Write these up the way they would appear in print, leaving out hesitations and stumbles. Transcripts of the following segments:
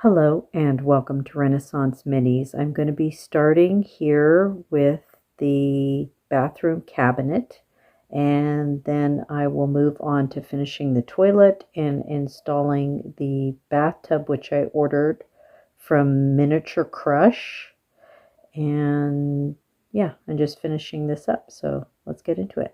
Hello and welcome to Renaissance Minis. I'm going to be starting here with the bathroom cabinet, and then I will move on to finishing the toilet and installing the bathtub, which I ordered from Miniature Crush. And yeah, I'm just finishing this up, so let's get into it.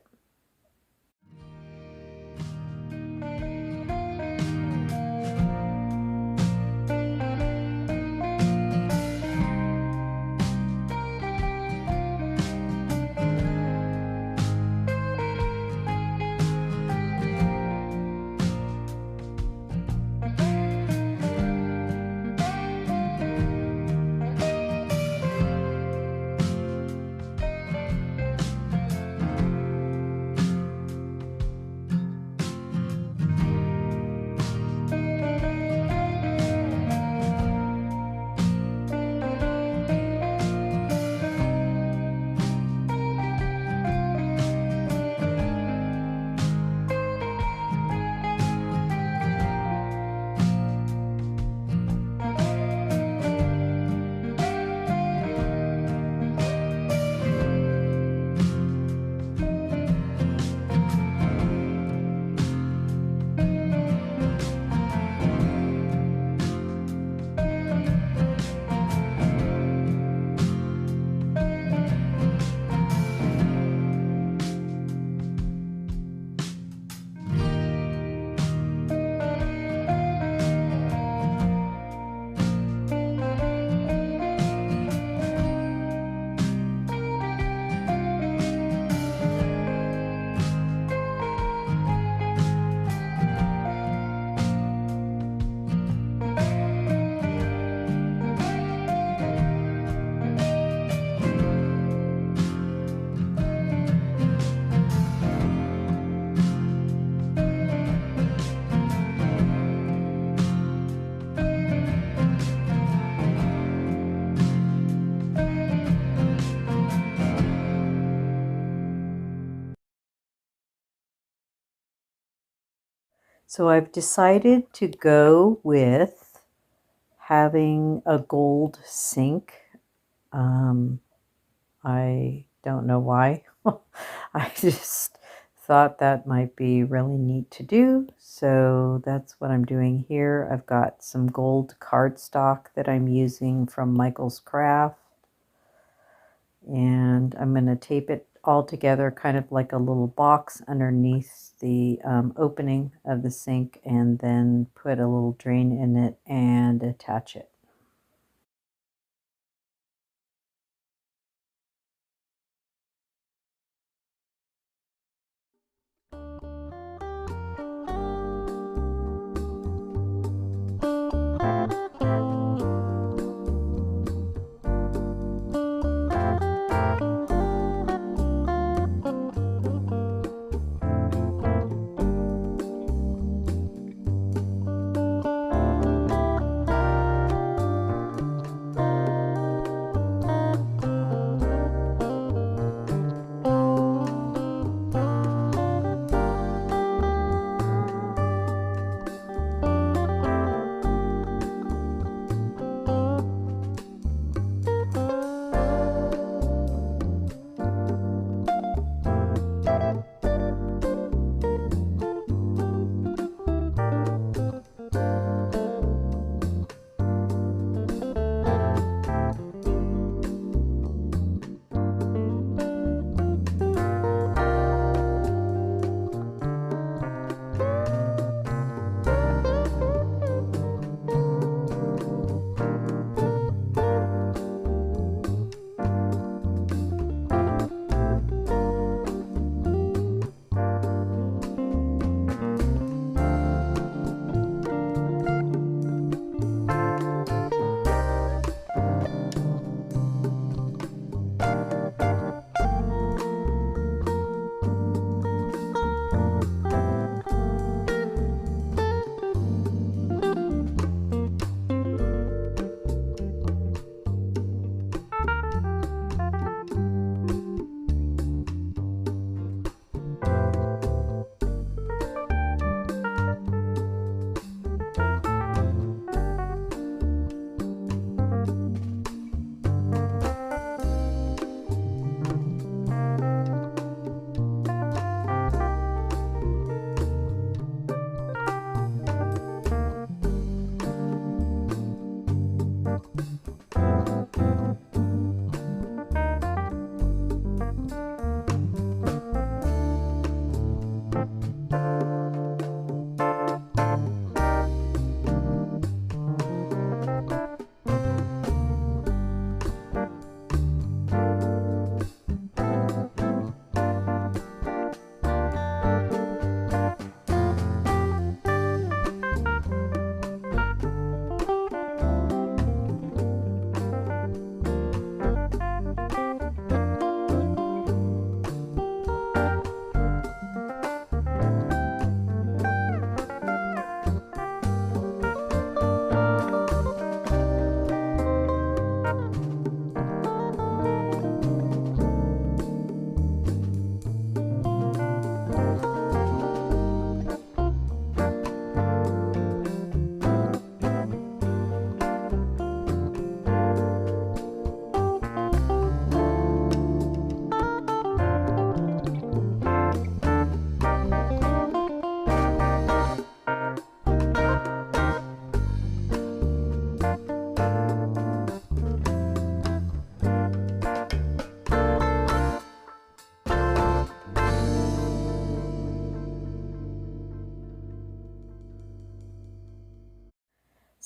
So I've decided to go with having a gold sink. I don't know why. I just thought that might be really neat to do. So that's what I'm doing here. I've got some gold cardstock that I'm using from Michael's Craft. And I'm going to tape it all together kind of like a little box underneath the opening of the sink, and then put a little drain in it and attach it.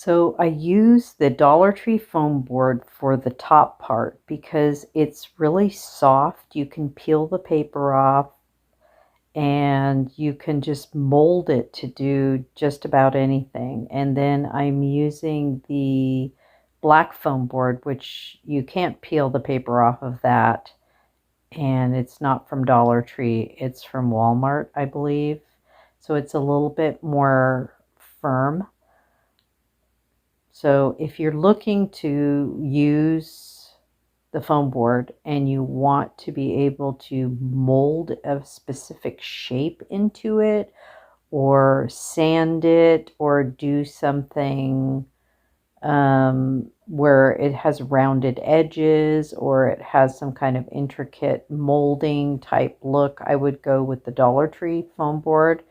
So I use the Dollar Tree foam board for the top part because it's really soft. You can peel the paper off and you can just mold it to do just about anything. And then I'm using the black foam board, which you can't peel the paper off of that. And it's not from Dollar Tree, it's from Walmart, I believe. So it's a little bit more firm. So if you're looking to use the foam board and you want to be able to mold a specific shape into it or sand it or do something where it has rounded edges or it has some kind of intricate molding type look, I would go with the Dollar Tree foam board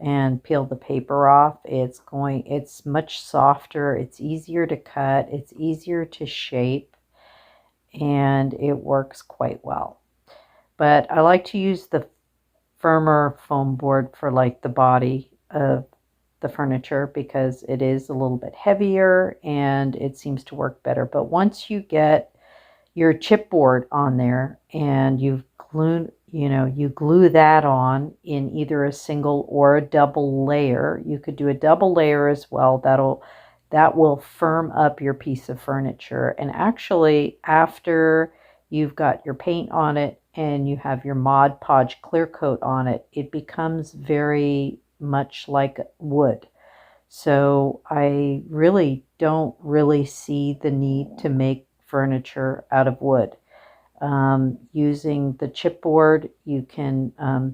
and peel the paper off. It's much softer, it's easier to cut, it's easier to shape, and it works quite well. But I like to use the firmer foam board for like the body of the furniture because it is a little bit heavier and it seems to work better. But once you get your chipboard on there and you glue that on in either a single or a double layer. You could do a double layer as well. That will firm up your piece of furniture. And actually, after you've got your paint on it and you have your Mod Podge clear coat on it, it becomes very much like wood. So I really don't see the need to make furniture out of wood. Using the chipboard, you can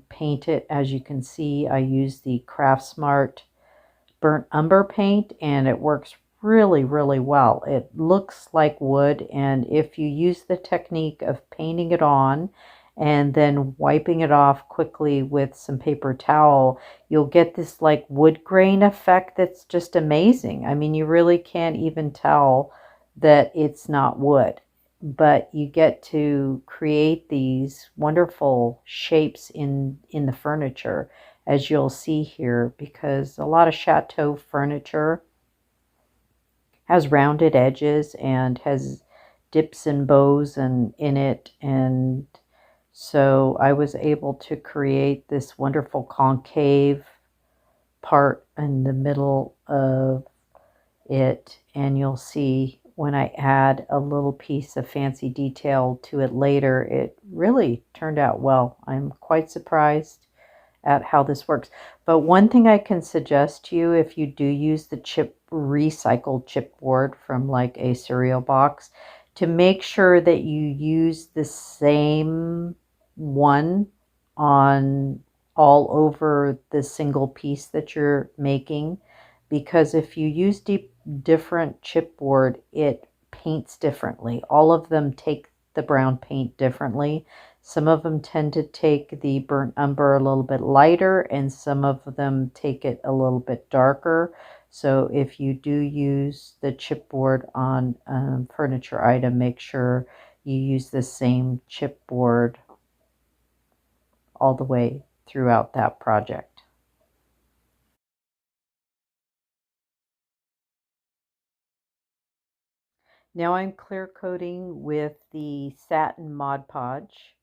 paint it. As you can see, I use the Craftsmart burnt umber paint and it works really well. It looks like wood, and if you use the technique of painting it on and then wiping it off quickly with some paper towel, you'll get this like wood grain effect that's just amazing. I mean, you really can't even tell that it's not wood, but you get to create these wonderful shapes in the furniture, as you'll see here, because a lot of Chateau furniture has rounded edges and has dips and bows in it, and so I was able to create this wonderful concave part in the middle of it, and you'll see when I add a little piece of fancy detail to it later, it really turned out well. I'm quite surprised at how this works. But one thing I can suggest to you, if you do use the recycled chipboard from like a cereal box, to make sure that you use the same one on all over the single piece that you're making, because if you use different chipboard, it paints differently. All of them take the brown paint differently. Some of them tend to take the burnt umber a little bit lighter, and some of them take it a little bit darker. So if you do use the chipboard on a furniture item, make sure you use the same chipboard all the way throughout that project. Now I'm clear coating with the satin Mod Podge,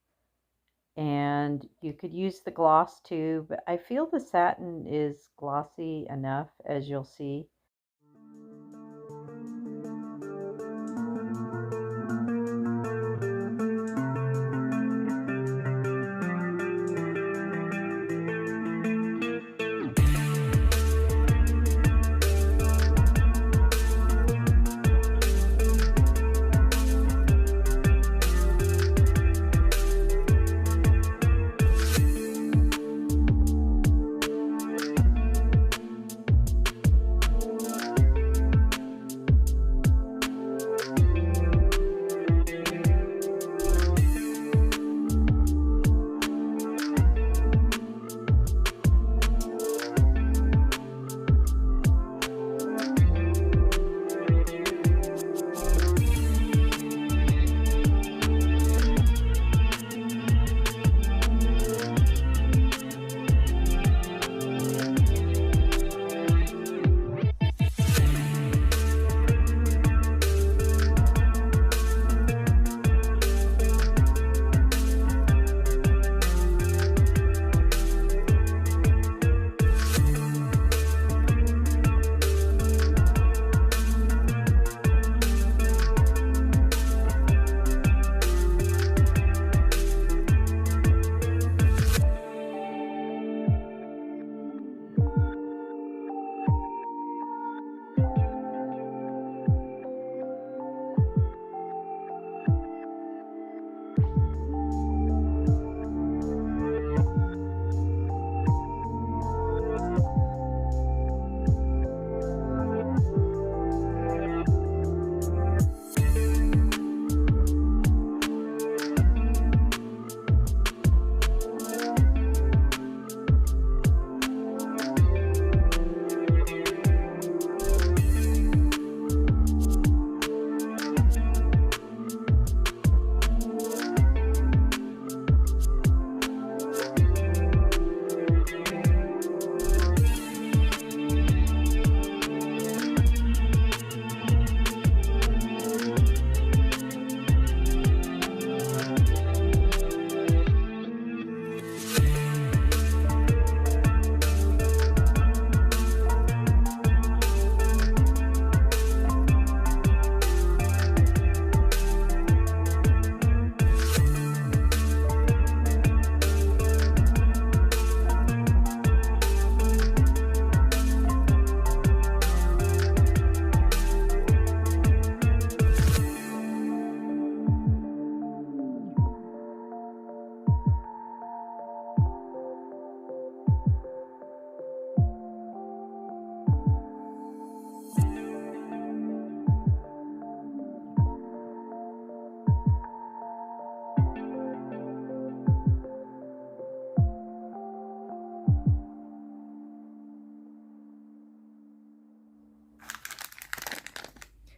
and you could use the gloss too, but I feel the satin is glossy enough, as you'll see.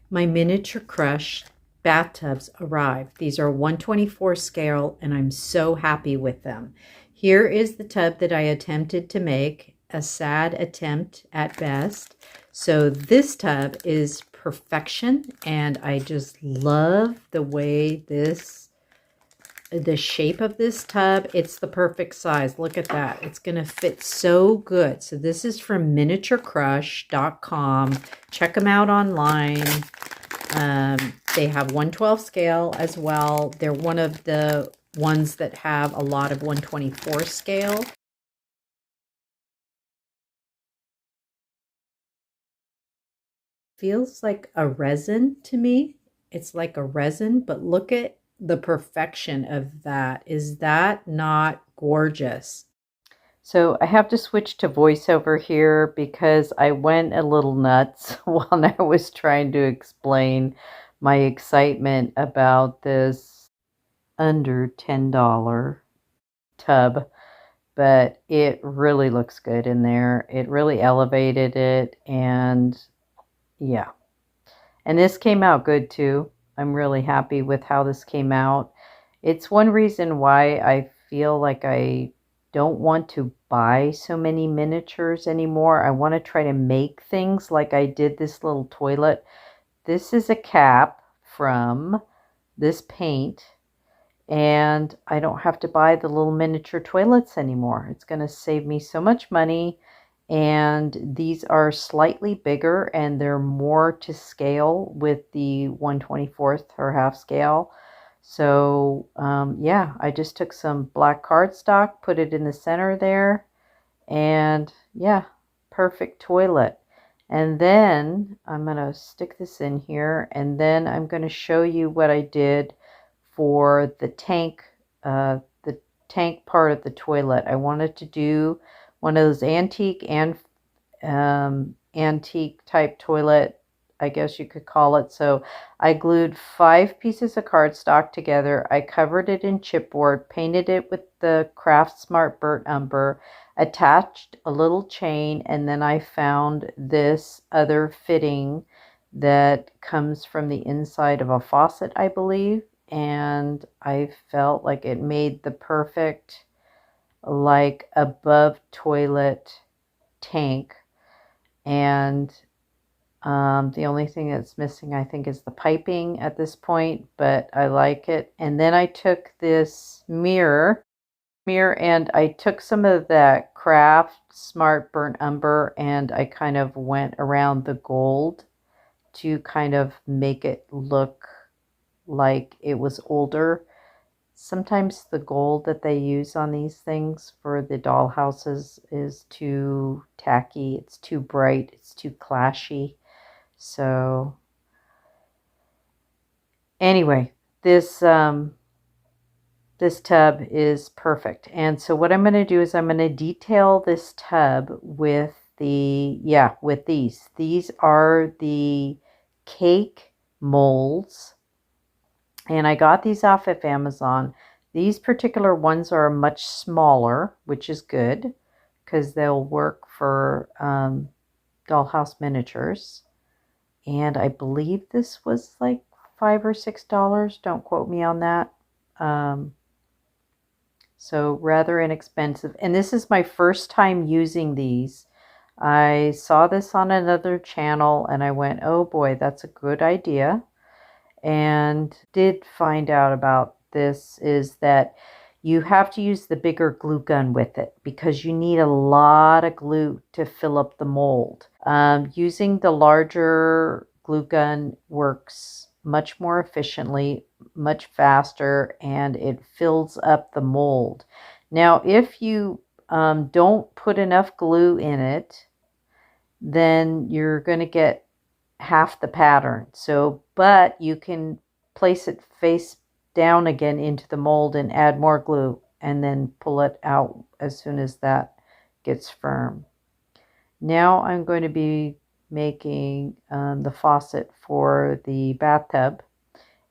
My miniature crush bathtubs arrived. These are 124 scale and I'm so happy with them. Here is the tub that I attempted to make, a sad attempt at best. So this tub is perfection and I just love the way the shape of this tub. It's the perfect size. Look at that. It's going to fit so good. So this is from miniaturecrush.com. Check them out online. They have 112 scale as well. They're one of the ones that have a lot of 124 scale. Feels like a resin to me. It's like a resin, but look at the perfection of that. Is that not gorgeous? So I have to switch to voiceover here because I went a little nuts while I was trying to explain my excitement about this under $10 tub, but it really looks good in there. It really elevated it, and yeah. And this came out good too. I'm really happy with how this came out. It's one reason why I feel like I don't want to buy so many miniatures anymore. I want to try to make things like I did this little toilet. This is a cap from this paint, and I don't have to buy the little miniature toilets anymore. It's going to save me so much money. And these are slightly bigger and they're more to scale with the 1/24 or half scale. So yeah, I just took some black cardstock, put it in the center there, and yeah, perfect toilet. And then I'm going to stick this in here, and then I'm going to show you what I did for the tank part of the toilet. I wanted to do one of those antique type toilet, I guess you could call it. So I glued 5 pieces of cardstock together. I covered it in chipboard, painted it with the Craft Smart burnt umber, attached a little chain, and then I found this other fitting that comes from the inside of a faucet, I believe. And I felt like it made the perfect, like, above toilet tank. And the only thing that's missing, I think, is the piping at this point, but I like it. And then I took this mirror and I took some of that Craft Smart burnt umber and I kind of went around the gold to kind of make it look like it was older. Sometimes the gold that they use on these things for the dollhouses is too tacky, it's too bright, it's too clashy. So anyway, this tub is perfect. And so what I'm going to do is I'm going to detail this tub with with these. These are the cake molds. And I got these off of Amazon. These particular ones are much smaller, which is good because they'll work for dollhouse miniatures. And I believe this was like $5 or $6. Don't quote me on that. So rather inexpensive. And this is my first time using these. I saw this on another channel and I went, oh boy, that's a good idea. And did find out about this is that you have to use the bigger glue gun with it because you need a lot of glue to fill up the mold. Using the larger glue gun works much more efficiently, much faster, and it fills up the mold. Now, if you don't put enough glue in it, then you're going to get half the pattern. So, but you can place it face down again into the mold and add more glue and then pull it out as soon as that gets firm. Now I'm going to be making the faucet for the bathtub,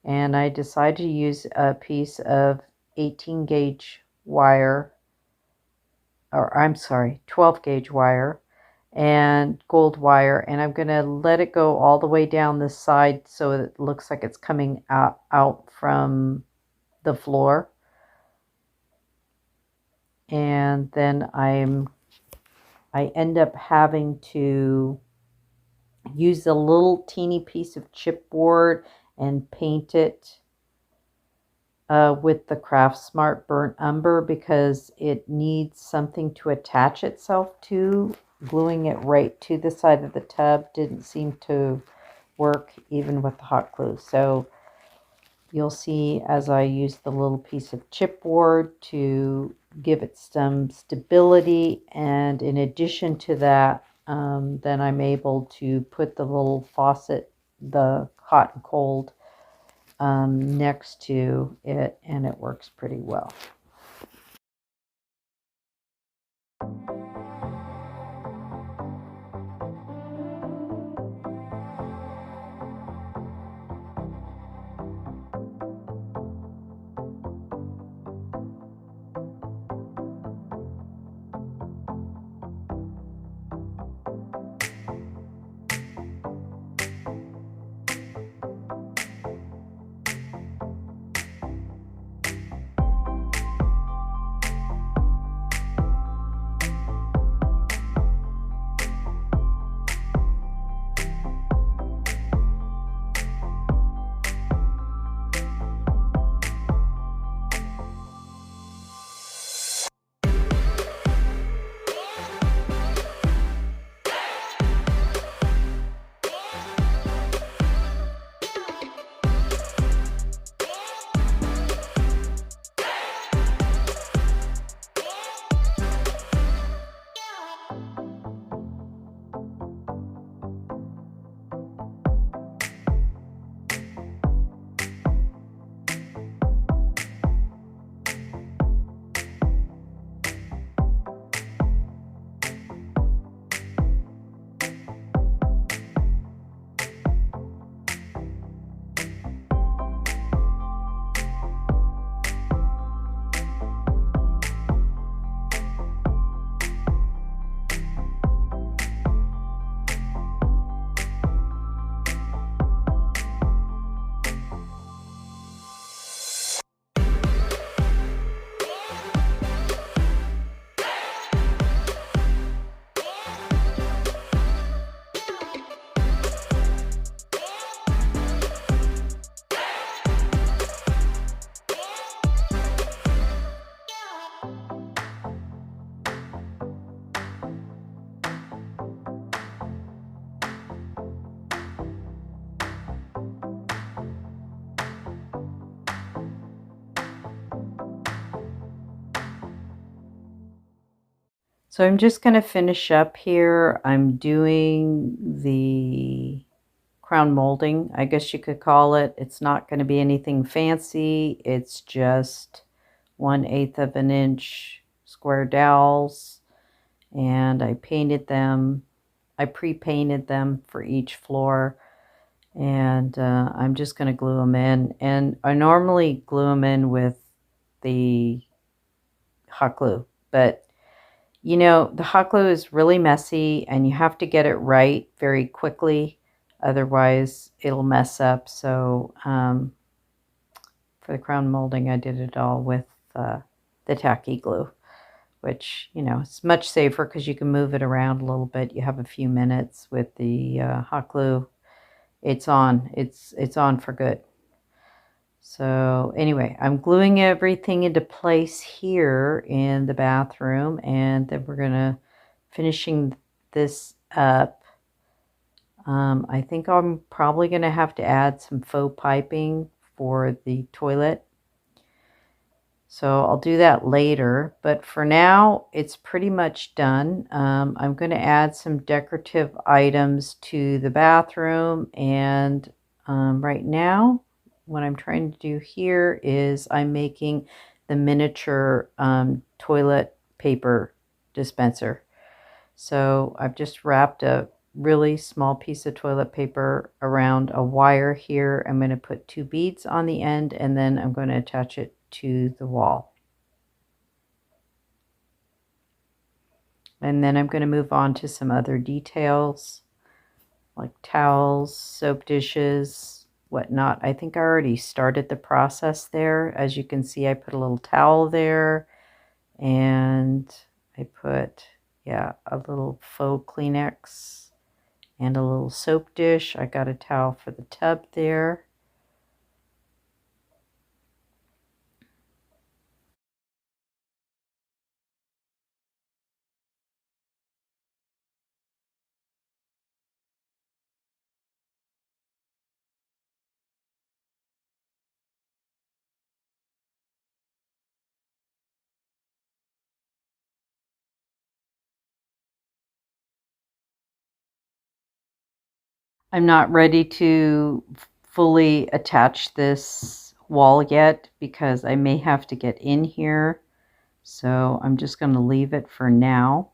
and I decided to use a piece of 18 gauge wire, or I'm sorry, 12 gauge wire. and gold wire, and I'm going to let it go all the way down this side so it looks like it's coming out from the floor. And then I end up having to use a little teeny piece of chipboard and paint it with the Craft Smart Burnt Umber because it needs something to attach itself to. Gluing it right to the side of the tub didn't seem to work even with the hot glue. So you'll see as I use the little piece of chipboard to give it some stability, and in addition to that, then I'm able to put the little faucet, the hot and cold, next to it, and it works pretty well. So I'm just going to finish up here. I'm doing the crown molding, I guess you could call it. It's not going to be anything fancy. It's just 1/8 of an inch square dowels, and I painted them. I pre-painted them for each floor, and I'm just going to glue them in. And I normally glue them in with the hot glue, but you know, the hot glue is really messy and you have to get it right very quickly. Otherwise, it'll mess up. So for the crown molding, I did it all with the tacky glue, which, you know, it's much safer because you can move it around a little bit. You have a few minutes with the hot glue. It's on. It's on for good. So anyway, I'm gluing everything into place here in the bathroom, and then we're gonna finishing this up. I think I'm probably gonna have to add some faux piping for the toilet. So I'll do that later, but for now it's pretty much done. I'm going to add some decorative items to the bathroom, and right now what I'm trying to do here is I'm making the miniature toilet paper dispenser. So I've just wrapped a really small piece of toilet paper around a wire here. I'm going to put 2 beads on the end, and then I'm going to attach it to the wall. And then I'm going to move on to some other details like towels, soap dishes, whatnot. I think I already started the process there. As you can see, I put a little towel there, and I put, yeah, a little faux Kleenex and a little soap dish. I got a towel for the tub there. I'm not ready to fully attach this wall yet because I may have to get in here. So I'm just going to leave it for now.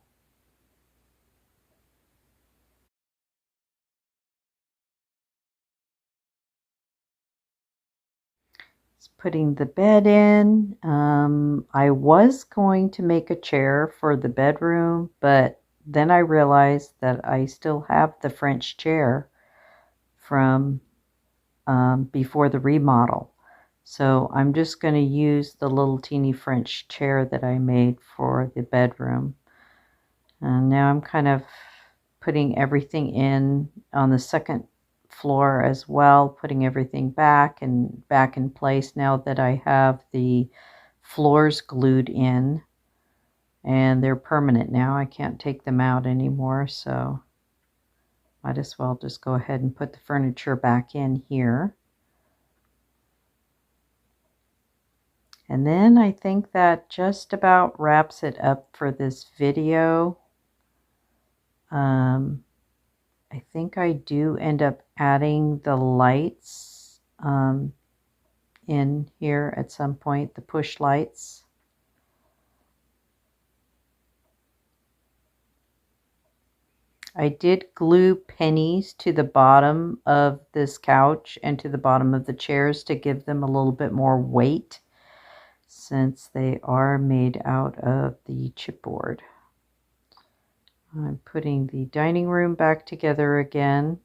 Putting the bed in. I was going to make a chair for the bedroom, but then I realized that I still have the French chair from before the remodel. So I'm just going to use the little teeny French chair that I made for the bedroom. And now I'm kind of putting everything in on the second floor as well, putting everything back in place now that I have the floors glued in, and they're permanent now. I can't take them out anymore, so might as well just go ahead and put the furniture back in here. And then I think that just about wraps it up for this video. I think I do end up adding the lights in here at some point, the push lights. I did glue pennies to the bottom of this couch and to the bottom of the chairs to give them a little bit more weight since they are made out of the chipboard. I'm putting the dining room back together again.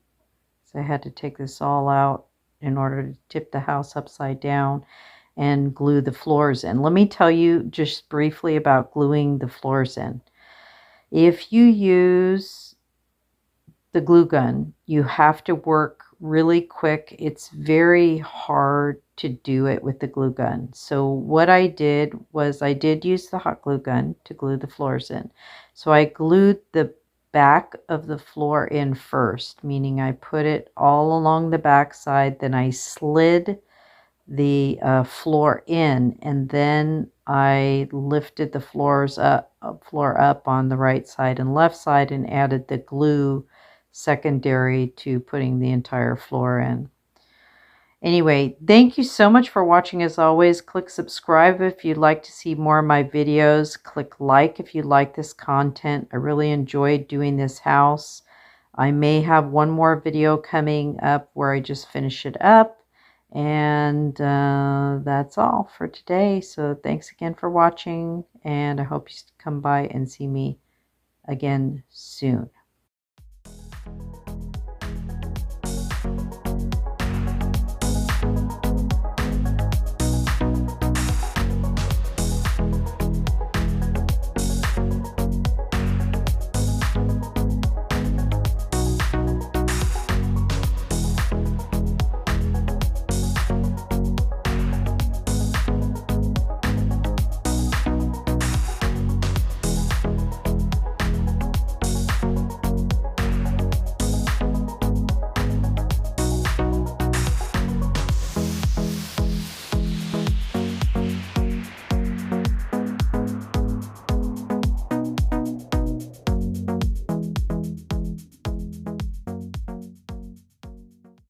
So I had to take this all out in order to tip the house upside down and glue the floors in. Let me tell you just briefly about gluing the floors in. If you use the glue gun, you have to work really quick. It's very hard to do it with the glue gun. So what I did was I did use the hot glue gun to glue the floors in. So I glued the back of the floor in first, meaning I put it all along the back side, then I slid the floor in, and then I lifted the floor up on the right side and left side and added the glue secondary to putting the entire floor in. Anyway, thank you so much for watching. As always, click subscribe if you'd like to see more of my videos. Click like if you like this content. I really enjoyed doing this house. I may have one more video coming up where I just finish it up. And that's all for today. So thanks again for watching. And I hope you come by and see me again soon.